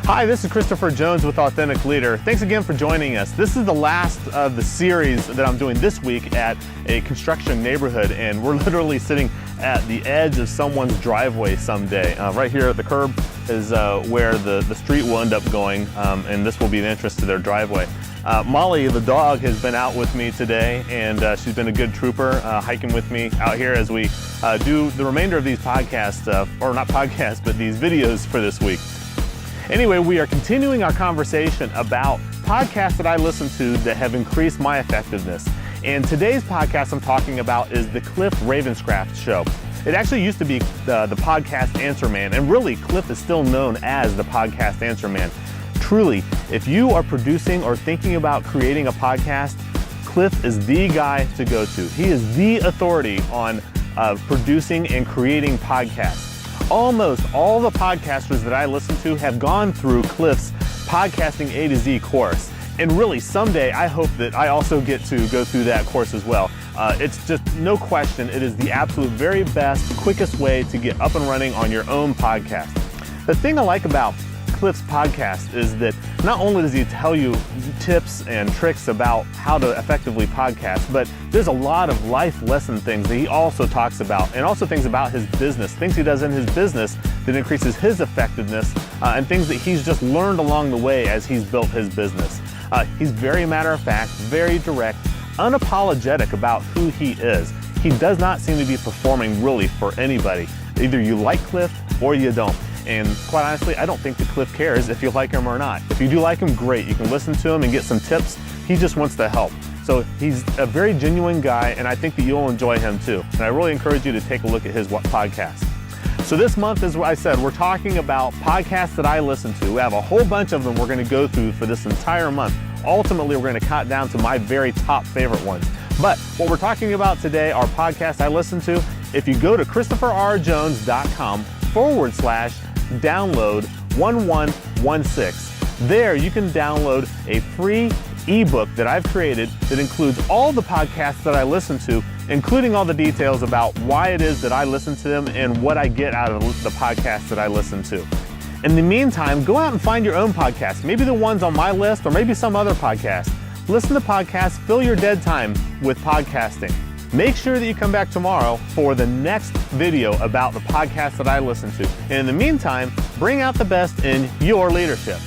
Hi, this is Christopher Jones with Authentic Leader. Thanks again for joining us. This is the last of the series that I'm doing this week at a construction neighborhood, and we're literally sitting at the edge of someone's driveway someday. Right here at the curb is where the street will end up going, and this will be the entrance to their driveway. Molly, the dog, has been out with me today, and she's been a good trooper, hiking with me out here as we do the remainder of these podcasts, or not podcasts, but these videos for this week. Anyway, we are continuing our conversation about podcasts that I listen to that have increased my effectiveness. And today's podcast I'm talking about is the Cliff Ravenscraft Show. It actually used to be the Podcast Answer Man, and really Cliff is still known as the Podcast Answer Man. Truly, if you are producing or thinking about creating a podcast, Cliff is the guy to go to. He is the authority on producing and creating podcasts. Almost all the podcasters that I listen to have gone through Cliff's Podcasting A to Z course. And really, someday I hope that I also get to go through that course as well. It's just no question, it is the absolute very best, quickest way to get up and running on your own podcast. The thing I like about Cliff's podcast is that not only does he tell you tips and tricks about how to effectively podcast, but there's a lot of life lesson things that he also talks about, and also things about his business, things he does in his business that increases his effectiveness, and things that he's just learned along the way as he's built his business. He's very matter of fact, very direct, unapologetic about who he is. He does not seem to be performing really for anybody. Either you like Cliff or you don't. And quite honestly, I don't think that Cliff cares if you like him or not. If you do like him, great. You can listen to him and get some tips. He just wants to help. So he's a very genuine guy, and I think that you'll enjoy him too. And I really encourage you to take a look at his podcast. So this month, as I said, we're talking about podcasts that I listen to. We have a whole bunch of them we're going to go through for this entire month. Ultimately, we're going to cut down to my very top favorite ones. But what we're talking about today are podcasts I listen to. If you go to ChristopherRJones.com/download 1116. There you can download a free ebook that I've created that includes all the podcasts that I listen to, including all the details about why it is that I listen to them and what I get out of the podcasts that I listen to. In the meantime, go out and find your own podcast, maybe the ones on my list or maybe some other podcast. Listen to podcasts, fill your dead time with podcasting. Make sure that you come back tomorrow for the next video about the podcast that I listen to. And in the meantime, bring out the best in your leadership.